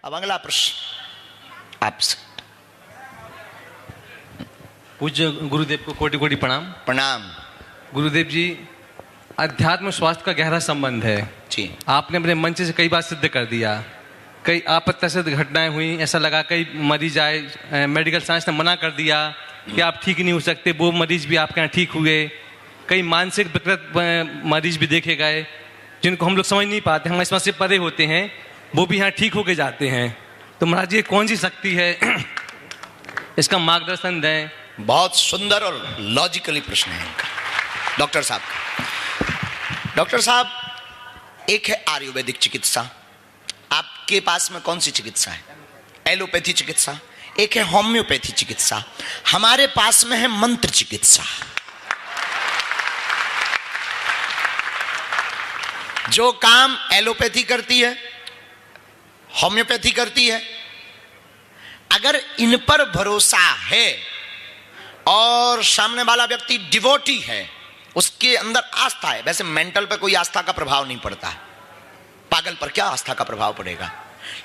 अब अगला प्रश्न आपसे। पूज्य गुरुदेव को कोटि कोटि प्रणाम। प्रणाम। गुरुदेव जी, अध्यात्म स्वास्थ्य का गहरा संबंध है जी। आपने अपने मंच से कई बार सिद्ध कर दिया। कई अप्रत्याशित घटनाएं हुई, ऐसा लगा कई मरीज आए, मेडिकल साइंस ने मना कर दिया कि आप ठीक नहीं हो सकते, वो मरीज भी आपके यहाँ ठीक हुए। कई मानसिक विकृत मरीज भी देखे गए जिनको हम लोग समझ नहीं पाते, हम इसमें से परे होते हैं, वो भी यहाँ ठीक होके जाते हैं। तो महाराज, ये कौन सी शक्ति है, इसका मार्गदर्शन दें। बहुत सुंदर और लॉजिकली प्रश्न है इनका डॉक्टर साहब का। डॉक्टर साहब, एक है आयुर्वेदिक चिकित्सा, आपके पास में कौन सी चिकित्सा है? एलोपैथी चिकित्सा। एक है होम्योपैथी चिकित्सा, हमारे पास में है मंत्र चिकित्सा। जो काम एलोपैथी करती है, होम्योपैथी करती है, अगर इन पर भरोसा है और सामने वाला व्यक्ति डिवोटी है, उसके अंदर आस्था है। वैसे मेंटल पर कोई आस्था का प्रभाव नहीं पड़ता है, पागल पर क्या आस्था का प्रभाव पड़ेगा।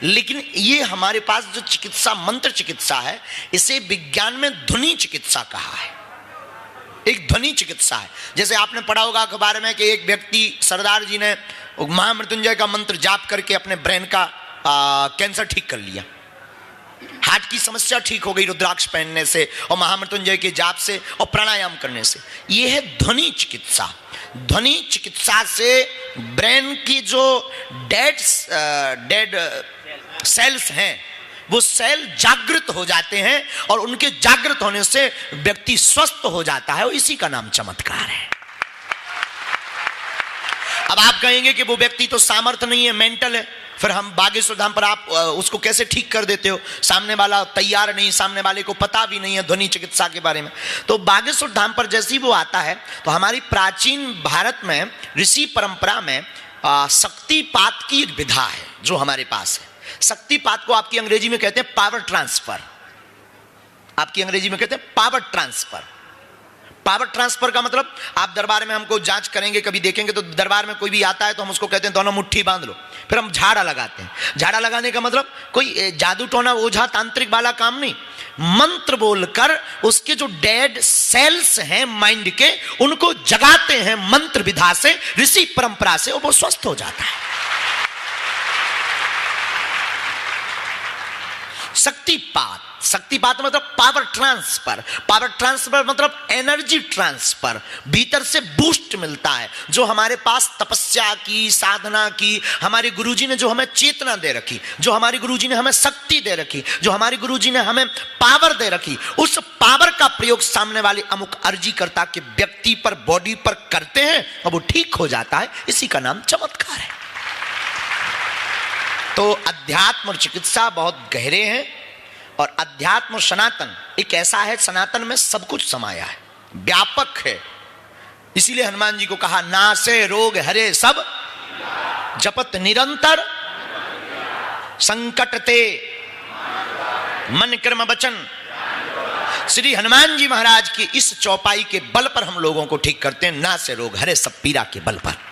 लेकिन ये हमारे पास जो चिकित्सा मंत्र चिकित्सा है, इसे विज्ञान में ध्वनि चिकित्सा कहा है। एक ध्वनि चिकित्सा है। जैसे आपने पढ़ा होगा अखबार में कि एक व्यक्ति, सरदार जी ने महामृत्युंजय का मंत्र जाप करके अपने ब्रेन का कैंसर ठीक कर लिया, हार्ट की समस्या ठीक हो गई रुद्राक्ष पहनने से और महामृत्युंजय के जाप से और प्राणायाम करने से। यह है ध्वनि चिकित्सा। ध्वनि चिकित्सा से ब्रेन की जो डेड सेल्स हैं, वो सेल जागृत हो जाते हैं और उनके जागृत होने से व्यक्ति स्वस्थ हो जाता है, और इसी का नाम चमत्कार है। अब आप कहेंगे कि वो व्यक्ति तो सामर्थ्य नहीं है, मेंटल है, फिर हम बागेश्वर धाम पर आप उसको कैसे ठीक कर देते हो? सामने वाला तैयार नहीं, सामने वाले को पता भी नहीं है ध्वनि चिकित्सा के बारे में। तो बागेश्वर धाम पर जैसे ही वो आता है, तो हमारी प्राचीन भारत में ऋषि परंपरा में शक्तिपात की एक विधा है जो हमारे पास है। शक्तिपात को आपकी अंग्रेजी में कहते हैं पावर ट्रांसफर। आपकी अंग्रेजी में कहते हैं पावर ट्रांसफर। पावर ट्रांसफर का मतलब, आप दरबार में हमको जांच करेंगे, कभी देखेंगे तो दरबार में कोई भी आता है तो हम उसको कहते हैं दोनों मुट्ठी बांध लो, फिर हम झाड़ा लगाते हैं। झाड़ा लगाने का मतलब कोई जादू टोना ओझा तांत्रिक वाला काम नहीं, मंत्र बोलकर उसके जो डेड सेल्स हैं माइंड के, उनको जगाते हैं मंत्र विधा से, ऋषि परंपरा से, और वो स्वस्थ हो जाता है। शक्तिपात, शक्तिपात मतलब पावर ट्रांसफर। पावर ट्रांसफर मतलब एनर्जी ट्रांसफर, भीतर से बूस्ट मिलता है। जो हमारे पास तपस्या की, साधना की, हमारे गुरुजी ने जो हमें चेतना दे रखी, जो हमारे गुरुजी ने हमें शक्ति दे रखी, जो हमारे गुरुजी ने हमें पावर दे रखी, उस पावर का प्रयोग सामने वाले अमुक अर्जीकर्ता के व्यक्ति पर, बॉडी पर करते हैं और वो ठीक हो जाता है। इसी का नाम चमत्कार है। तो अध्यात्म और चिकित्सा बहुत गहरे हैं, और अध्यात्म और सनातन एक ऐसा है, सनातन में सब कुछ समाया है, व्यापक है। इसीलिए हनुमान जी को कहा, नासे रोग हरे सब जपत निरंतर संकट ते मन कर्म वचन। श्री हनुमान जी महाराज की इस चौपाई के बल पर हम लोगों को ठीक करते हैं, नासे रोग हरे सब पीरा के बल पर।